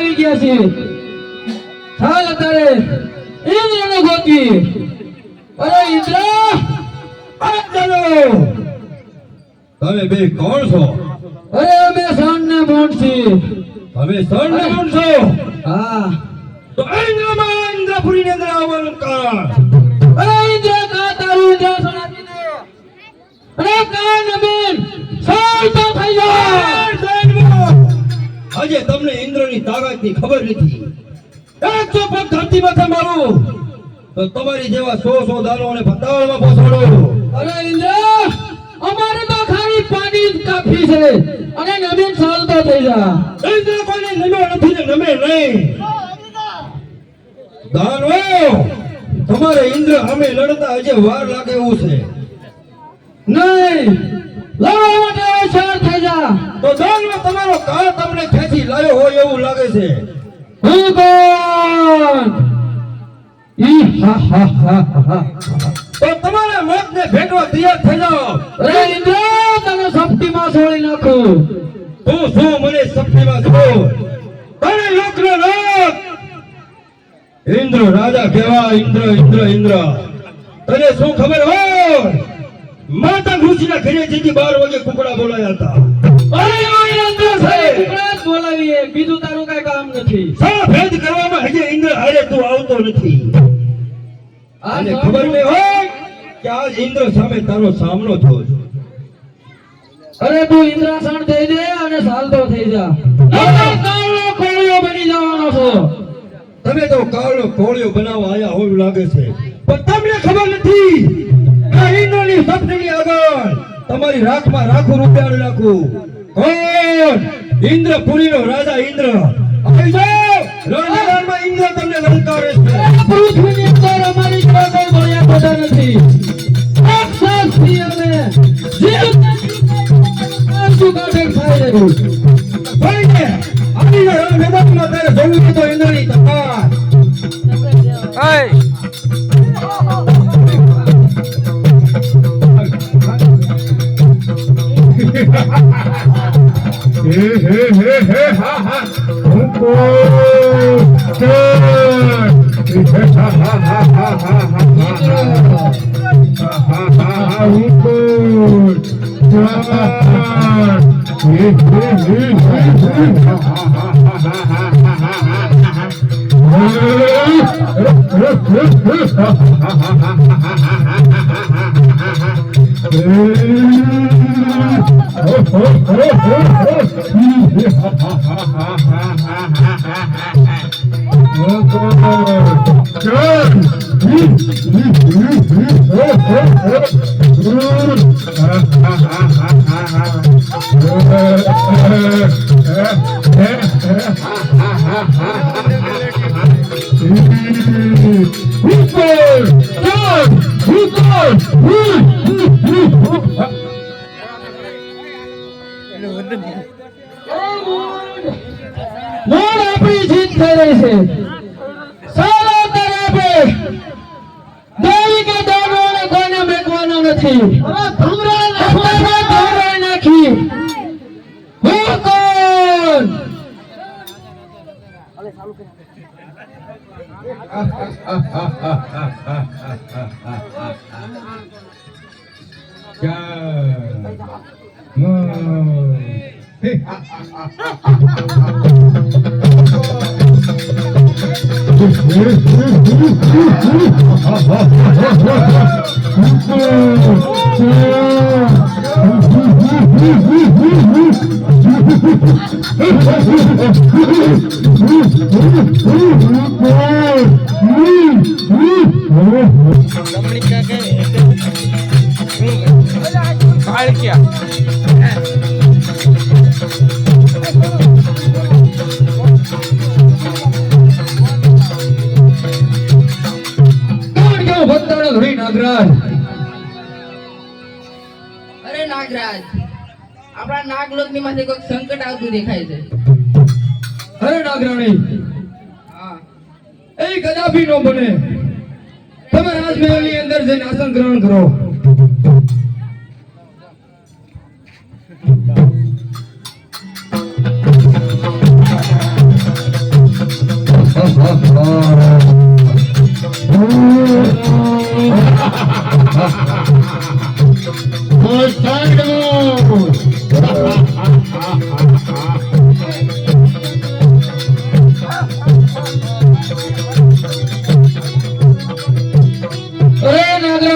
આવી ગયા છે હાલ અત્યારે ઇન્દ્રને ગોતી અરે ઇન્દ્ર આ ચાલો તમે બે કોણ છો? અરે અમે સણને બોન છીએ. તમે સણને બોન છો? હા. તો ઇન્દ્રમાં ઇન્દ્રપુરી ની અંદર આવવાનું કારણ? અરે ઇન્દ્ર કા તારું ઇન્દ્ર સણાતી ને અરે કાન બેન સાઈતો થઈ જા. આજે તમને ઇન્દ્રની તાકાતની ખબર નથી. 100 પગ ધરતી માથે મારું તો તમારી જેવા 100 દાનોને પતાળમાં પહોંચાડો. અરે ઇન્દ્ર અમારે તો ખાલી પાણી જ કાફી છે અને નમીન ચાલતો થઈ જા. ઇન્દ્ર કોઈને નમ્યો નથી ને નમે નહીં. દાનવો તમારે ઇન્દ્ર અમે લડતા હજે વાર લાગે એવું છે. નહીં લડવા માટે હોશિયાર થઈ જા. તો દાનવો તમારો કાળ તમને ખેંચી લાયો હોય એવું લાગે છે. હું કોણ? ઈ હા હા હા હા. તો તમારા મોતને ભેટવા તૈયાર થઈ જાઓ. અરે ઇન્દ્ર તને શક્તિમાં છોડી નાખું. તું શું મને શક્તિમાં છોડ? તને લોકનો લોક ઇન્દ્ર રાજા કહેવાય. ઇન્દ્ર ઇન્દ્ર ઇન્દ્ર તને શું ખબર હોય? માતા ઋષિના ઘરે જતી 12 વાગે કુકડા બોલાયા હતા. અરે ઓય ઇન્દ્ર છે કુકડા જ બોલાવીએ બીજું તારું કઈ કામ નથી. સા ભેદ કરવામાં હજે ઇન્દ્ર હારે તું આવતો નથી. આને ખબર નહીં હોય કે આજ ઇન્દ્ર સામે તારો સામનો થયો છે. અરે તું ઇન્દ્રાસન થઈ દે અને ચાલતો થઈ જા. કાળો કોળિયો બની જવાનો છો. તમે તો કાળો કોળિયો બનાવવા આયા હોય લાગે છે, પણ તમને ખબર નથી કે ઇન્દ્રની સપની આગળ તમારી રાખમાં રાખું રૂપિયા નાખું. કોણ? ઇન્દ્રપુરીનો રાજા ઇન્દ્ર. આવી જાઓ, રણમાં ઇન્દ્ર તમને લલકારે છે. પૃથ્વીની અંદર અમારી કોઈ બોલ્યા બધા નથી. અક્ષરથી અમે જીવ કાઢે ખાઈ રહ્યું. ભાઈને આવી રણ મેદાનમાં તારે જોવું તો ઇન્દ્રની તપાસ. આપણી જીત થઈ રહી છે. સારા તરફે દેવી કે દાનવોને કોઈને મેકવાના નથી. ધમરાઈ નાખી. હું કોણ? અરે નાગરાજ આપણા નાગલોકની માંથી કોઈ સંકટ આવતું દેખાય છે. અરે નાગરાણી, હા એ કદાપી નો બને. તમે રાજમહેલની અંદર જઈને આસન ગ્રહણ કરો. હા